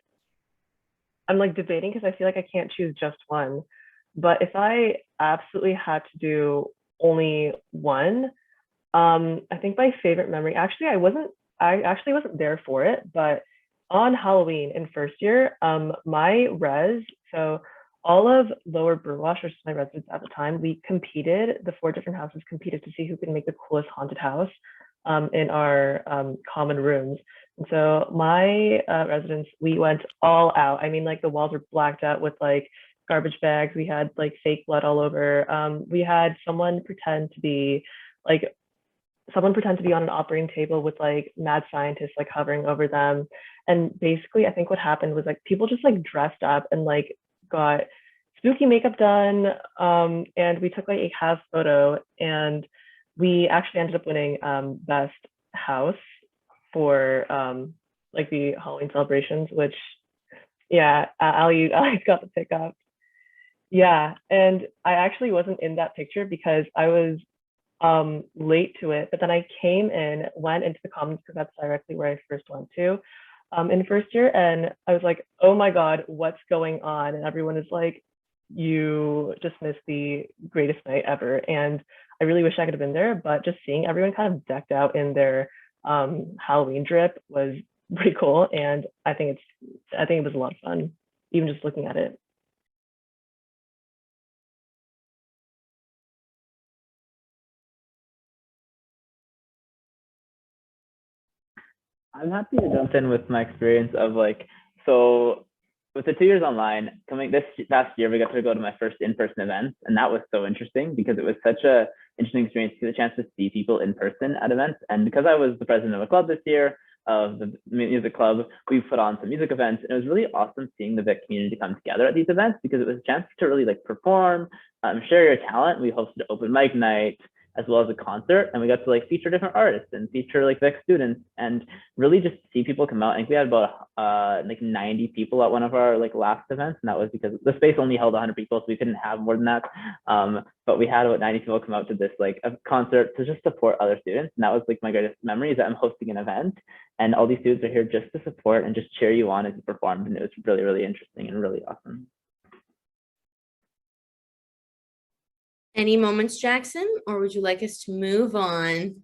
I'm like debating because I feel like I can't choose just one. But if I absolutely had to do only one, I think my favorite memory, I actually wasn't there for it, but on Halloween in first year, my res, so all of Lower Burwash, which is my residence at the time, the 4 different houses competed to see who could make the coolest haunted house in our common rooms. And so my residence, we went all out. I mean, like the walls were blacked out with like garbage bags. We had like fake blood all over. We had someone pretend to be on an operating table with like mad scientists like hovering over them. And basically, I think what happened was like people just like dressed up and like got spooky makeup done. And we took like a house photo, and we actually ended up winning best house for like the Halloween celebrations, which Ali got the pickup. Yeah, and I actually wasn't in that picture because I was late to it, but then I came in, went into the commons because that's directly where I first went to in first year, and I was like, oh my God, what's going on? And everyone is like, you just missed the greatest night ever. And I really wish I could have been there, but just seeing everyone kind of decked out in their Halloween drip was pretty cool. And I think it was a lot of fun, even just looking at it.
I'm happy to jump in with my experience of like, so with the 2 years online, coming this past year, we got to go to my first in-person event. And that was so interesting because it was such a interesting experience to get a chance to see people in person at events. And because I was the president of a club this year, of the music club, we put on some music events. And it was really awesome seeing the Vic community come together at these events because it was a chance to really like perform, share your talent. We hosted open mic night as well as a concert, and we got to like feature different artists and feature like Vic students and really just see people come out. I think we had about like 90 people at one of our like last events, and that was because the space only held 100 people, so we couldn't have more than that. But we had about 90 people come out to this like a concert to just support other students, and that was like my greatest memory is that I'm hosting an event, and all these students are here just to support and just cheer you on as you perform, and it was really, really interesting and really awesome.
Any moments, Jackson, or would you like us to move on?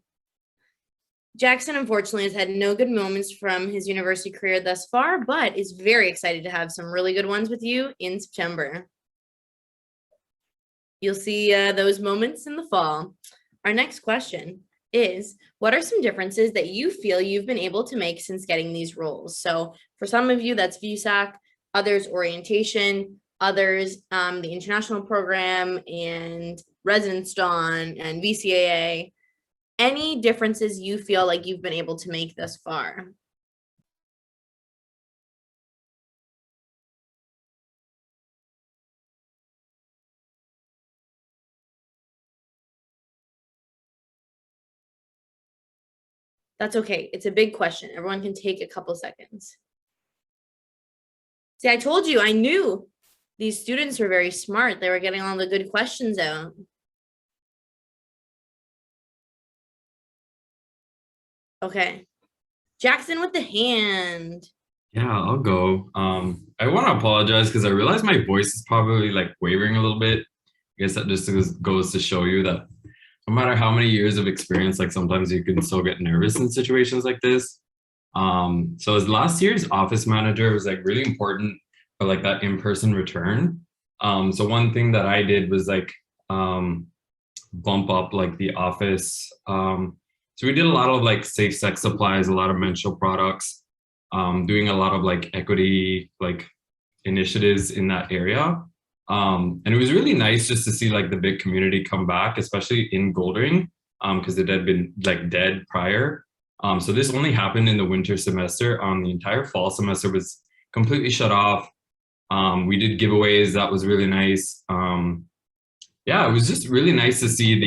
Jackson, unfortunately, has had no good moments from his university career thus far, but is very excited to have some really good ones with you in September. You'll see those moments in the fall. Our next question is, what are some differences that you feel you've been able to make since getting these roles? So for some of you, that's VUSAC, others orientation, others the international program and residence dawn and VCAA. Any differences you feel like you've been able to make thus far? That's okay. It's a big question. Everyone can take a couple seconds. See, I told you, I knew these students were very smart. They were getting all the good questions out. Okay. Jackson with the hand.
Yeah, I'll go. I want to apologize because I realize my voice is probably like wavering a little bit. I guess that just goes to show you that no matter how many years of experience, like sometimes you can still get nervous in situations like this. So as last year's office manager, it was like really important for like that in-person return. So one thing that I did was like bump up like the office. So we did a lot of like safe sex supplies, a lot of menstrual products, doing a lot of like equity like initiatives in that area. And it was really nice just to see like the big community come back, especially in Goldring, because it had been like dead prior. So this only happened in the winter semester. The entire fall semester was completely shut off. We did giveaways. That was really nice. Yeah, it was just really nice to see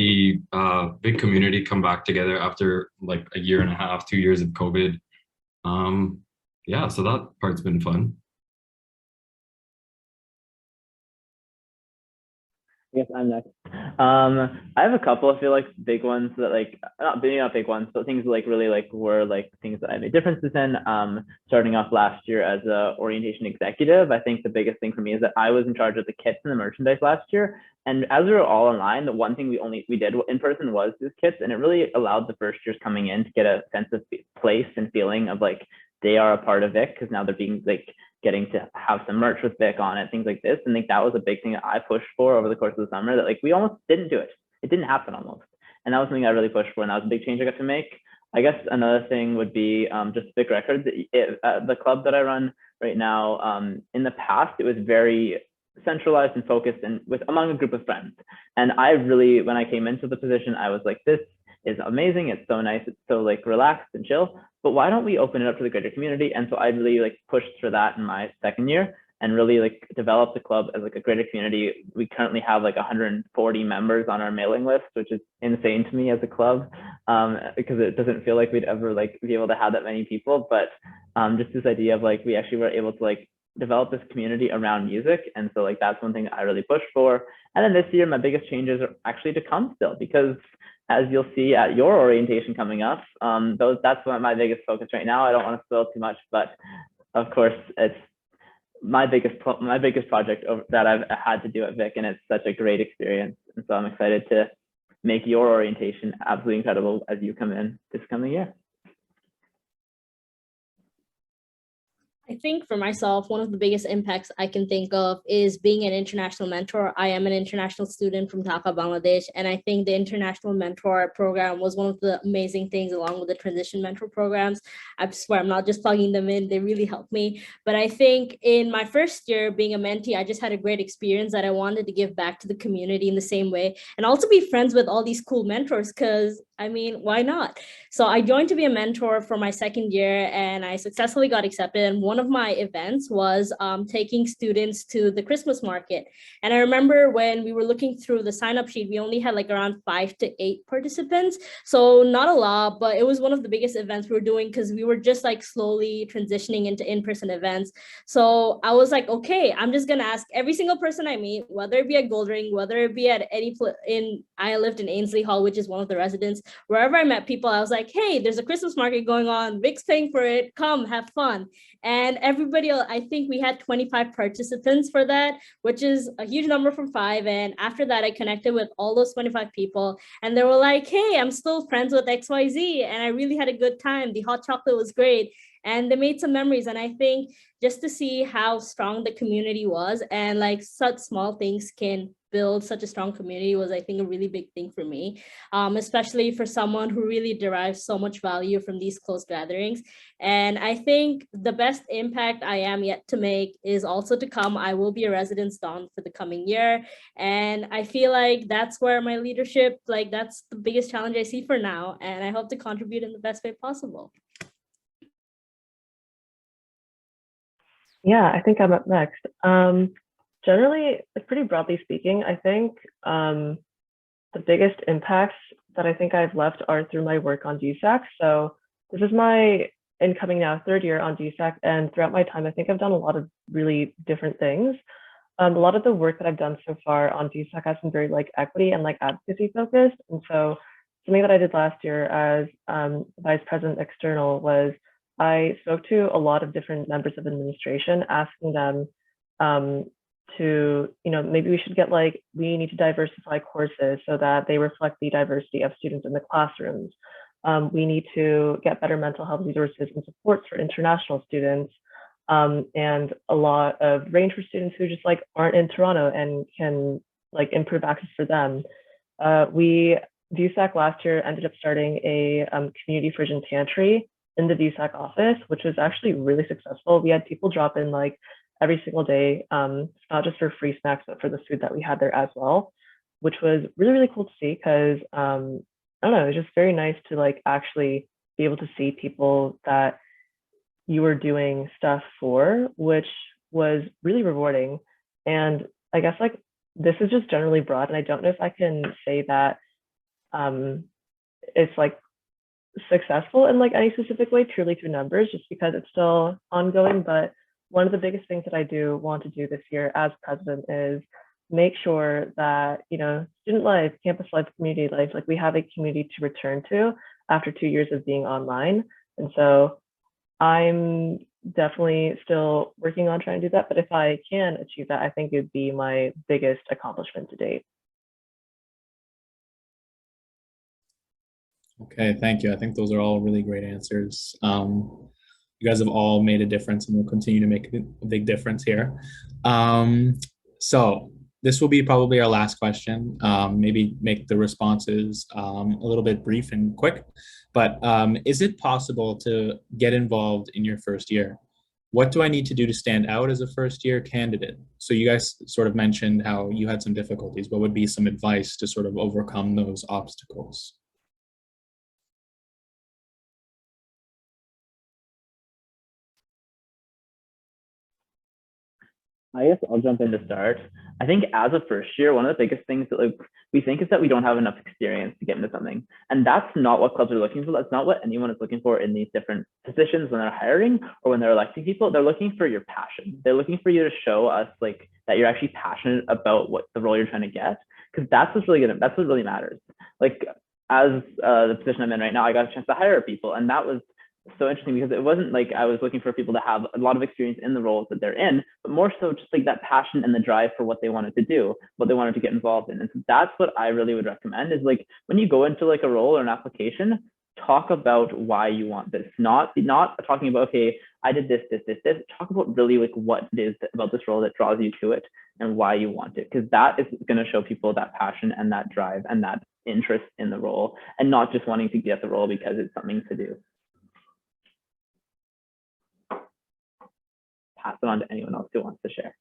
the big community come back together after like a year and a half, 2 years of COVID. Yeah, so that part's been fun.
I guess I'm next. I have a couple, I feel like big ones that like not big ones, but things like really like were like things that I made differences in. Starting off last year as a orientation executive, I think the biggest thing for me is that I was in charge of the kits and the merchandise last year. And as we were all online, the one thing we did in person was these kits, and it really allowed the first years coming in to get a sense of place and feeling of like they are a part of it because now they're being like getting to have some merch with Vic on it, things like this. And I think that was a big thing that I pushed for over the course of the summer that like we almost didn't do it. It didn't happen almost. And that was something I really pushed for. And that was a big change I got to make. I guess another thing would be just Vic Records. The club that I run right now, in the past, it was very centralized and focused and with among a group of friends. And I really, when I came into the position, I was like, this is amazing. It's so nice. It's so like relaxed and chill. But why don't we open it up to the greater community? And so I really like pushed for that in my second year and really like developed the club as like a greater community. We currently have like 140 members on our mailing list, which is insane to me as a club, because it doesn't feel like we'd ever like be able to have that many people. But just this idea of like we actually were able to like develop this community around music. And so like that's one thing I really push for. And then this year, my biggest changes are actually to come still, because as you'll see at your orientation coming up, that's my biggest focus right now. I don't want to spoil too much, but of course it's my biggest project that I've had to do at Vic, and it's such a great experience. And so I'm excited to make your orientation absolutely incredible as you come in this coming year.
I think for myself, one of the biggest impacts I can think of is being an international mentor. I am an international student from Dhaka, Bangladesh, and I think the international mentor program was one of the amazing things, along with the transition mentor programs. I swear I'm not just plugging them in, they really helped me. But I think in my first year being a mentee, I just had a great experience that I wanted to give back to the community in the same way, and also be friends with all these cool mentors, because I mean, why not? So I joined to be a mentor for my second year, and I successfully got accepted. And one of my events was taking students to the Christmas market. And I remember when we were looking through the sign up sheet, we only had like around 5 to 8 participants. So not a lot, but it was one of the biggest events we were doing, because we were just like slowly transitioning into in-person events. So I was like, okay, I'm just gonna ask every single person I meet, whether it be at Goldring, whether it be at any I lived in Ainsley Hall, which is one of the residents. Wherever I met people, I was like, hey, there's a Christmas market going on. Vic's paying for it. Come, have fun. And everybody, I think we had 25 participants for that, which is a huge number from 5. And after that, I connected with all those 25 people. And they were like, hey, I'm still friends with XYZ. And I really had a good time. The hot chocolate was great. And they made some memories. And I think just to see how strong the community was, and like such small things can build such a strong community, was, I think, a really big thing for me, especially for someone who really derives so much value from these close gatherings. And I think the best impact I am yet to make is also to come. I will be a residence don for the coming year. And I feel like that's where my leadership, like that's the biggest challenge I see for now. And I hope to contribute in the best way possible.
Yeah, I think I'm up next. Generally, pretty broadly speaking, I think the biggest impacts that I think I've left are through my work on VUSAC. So this is my incoming now 3rd year on VUSAC, and throughout my time, I think I've done a lot of really different things. A lot of the work that I've done so far on VUSAC has been very like equity and like advocacy focused. And so something that I did last year as Vice President External was I spoke to a lot of different members of administration, asking them to, maybe we should get we need to diversify courses so that they reflect the diversity of students in the classrooms. We need to get better mental health resources and supports for international students, and a lot of range for students who just aren't in Toronto and can improve access for them. VUSAC last year ended up starting a community fridge pantry in the VUSAC office, which was actually really successful. We had people drop in every single day, not just for free snacks, but for the food that we had there as well, which was really, really cool to see, because I don't know, it was just very nice to actually be able to see people that you were doing stuff for, which was really rewarding. And I guess this is just generally broad, and I don't know if I can say that it's successful in any specific way purely through numbers, just because it's still ongoing. But one of the biggest things that I do want to do this year as president is make sure that student life, campus life, community life, we have a community to return to after 2 years of being online. And so I'm definitely still working on trying to do that, but if I can achieve that, I think it would be my biggest accomplishment to date.
Okay, thank you. I think those are all really great answers. You guys have all made a difference and will continue to make a big difference here. So this will be probably our last question. Maybe make the responses a little bit brief and quick, but is it possible to get involved in your first year? What do I need to do to stand out as a first year candidate? So you guys sort of mentioned how you had some difficulties. What would be some advice to sort of overcome those obstacles?
I guess I'll jump in to start. I think as a first year, one of the biggest things that we think is that we don't have enough experience to get into something. And that's not what clubs are looking for. That's not what anyone is looking for in these different positions when they're hiring or when they're electing people. They're looking for your passion. They're looking for you to show us like that you're actually passionate about what the role you're trying to get. Because that's what's really good. That's what really matters. Like as the position I'm in right now, I got a chance to hire people, and that was so interesting because it wasn't like I was looking for people to have a lot of experience in the roles that they're in, but more so just like that passion and the drive for what they wanted to do, what they wanted to get involved in. And so that's what I really would recommend is like when you go into like a role or an application, talk about why you want this, not talking about, okay, I did this. Talk about really like what it is about this role that draws you to it and why you want it, because that is going to show people that passion and that drive and that interest in the role, and not just wanting to get the role because it's something to do. Pass it on to anyone else who wants to share.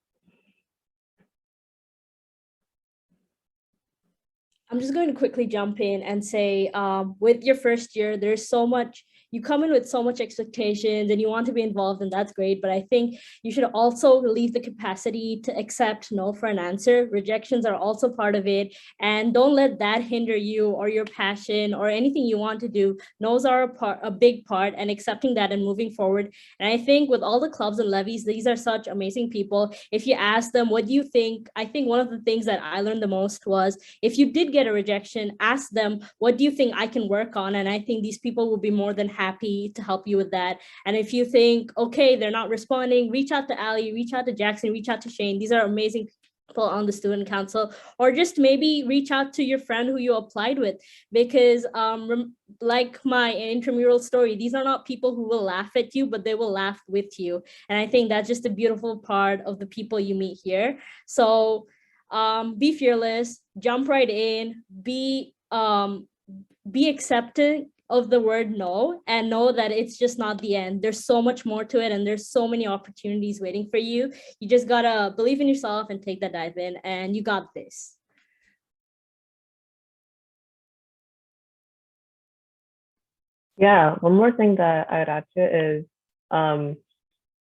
I'm just going to quickly jump in and say, with your first year, there's so much, you come in with so much expectations and you want to be involved, and that's great. But I think you should also leave the capacity to accept no for an answer. Rejections are also part of it. And don't let that hinder you or your passion or anything you want to do. No's are a big part, and accepting that and moving forward. And I think with all the clubs and levies, these are such amazing people. If you ask them, what do you think? I think one of the things that I learned the most was, if you did get a rejection, ask them, what do you think I can work on? And I think these people will be more than happy to help you with that. And if you think, okay, they're not responding, reach out to Ali, reach out to Jackson, reach out to Shane. These are amazing people on the student council, or just maybe reach out to your friend who you applied with, because like my intramural story, these are not people who will laugh at you, but they will laugh with you. And I think that's just a beautiful part of the people you meet here. So be fearless, jump right in, be accepting of the word no, and know that it's just not the end. There's so much more to it, and there's so many opportunities waiting for you. You just gotta believe in yourself and take that dive in, and you got this.
Yeah, one more thing that I would add to it is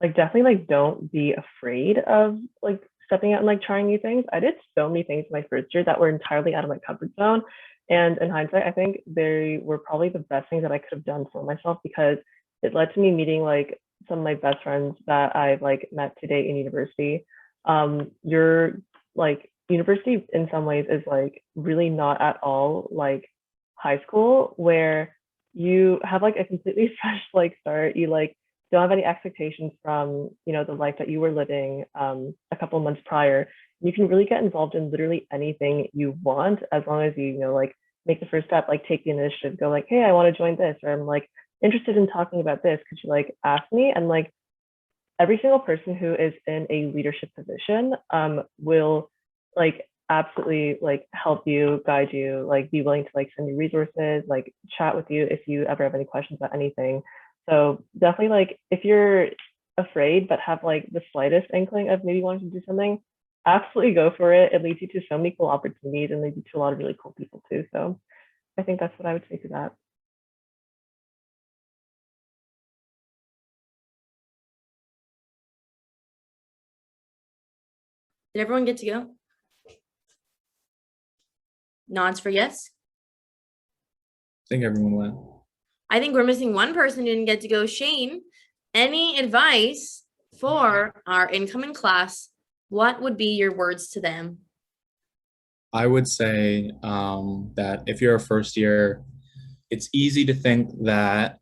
like definitely like don't be afraid of like stepping out and like trying new things. I did so many things my first year that were entirely out of my comfort zone. And in hindsight, I think they were probably the best things that I could have done for myself, because it led to me meeting like some of my best friends that I've like met today in university. Your like university in some ways is like really not at all like high school, where you have like a completely fresh like start. You like don't have any expectations from, you know, the life that you were living a couple months prior. You can really get involved in literally anything you want, as long as you know, like make the first step, like take the initiative, go like, hey, I want to join this, or I'm like interested in talking about this. Could you like ask me? And like every single person who is in a leadership position will like absolutely like help you, guide you, like be willing to like send you resources, like chat with you if you ever have any questions about anything. So definitely like if you're afraid but have like the slightest inkling of maybe wanting to do something, absolutely go for it. It leads you to so many cool opportunities and leads you to a lot of really cool people too. So I think that's what I would say to that.
Did everyone get to go? Nods for yes.
I think everyone went.
I think we're missing one person who didn't get to go. Shane, any advice for our incoming class? What would be your words to them?
I would say that if you're a first year, it's easy to think that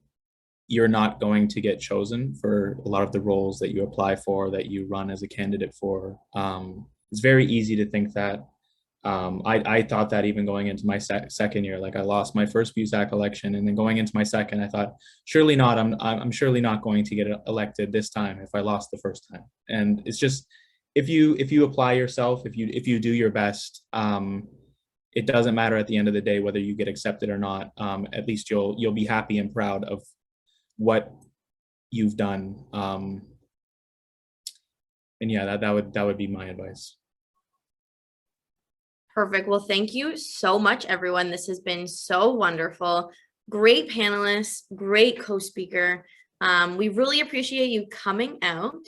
you're not going to get chosen for a lot of the roles that you apply for, that you run as a candidate for. It's very easy to think that. I thought that even going into my second year, like I lost my first VUSAC election, and then going into my second, I thought, surely not. I'm surely not going to get elected this time if I lost the first time. And it's just, if you apply yourself, if you do your best, it doesn't matter at the end of the day whether you get accepted or not. At least you'll be happy and proud of what you've done. And yeah, that would be my advice.
Perfect. Well, thank you so much, everyone. This has been so wonderful. Great panelists, great co-speaker. We really appreciate you coming out.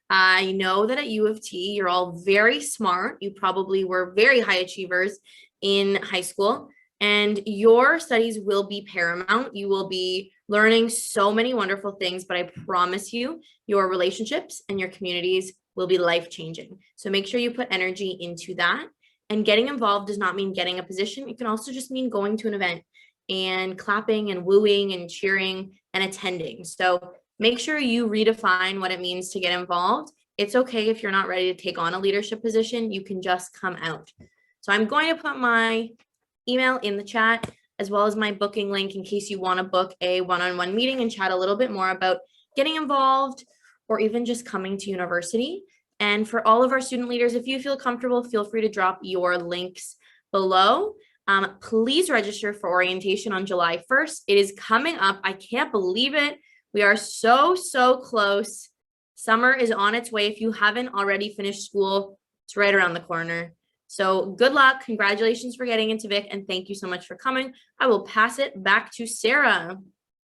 I know that at U of T, you're all very smart. You probably were very high achievers in high school, and your studies will be paramount. You will be learning so many wonderful things, but I promise you, your relationships and your communities will be life-changing. So make sure you put energy into that. And getting involved does not mean getting a position. It can also just mean going to an event and clapping and wooing and cheering and attending. So make sure you redefine what it means to get involved. It's okay if you're not ready to take on a leadership position. You can just come out. So I'm going to put my email in the chat, as well as my booking link in case you want to book a one-on-one meeting and chat a little bit more about getting involved or even just coming to university. And for all of our student leaders, if you feel comfortable, feel free to drop your links below. Please register for orientation on July 1st. It is coming up. I can't believe it. We are so, so close. Summer is on its way. If you haven't already finished school, it's right around the corner. So good luck. Congratulations for getting into Vic, and thank you so much for coming. I will pass it back to Sarah.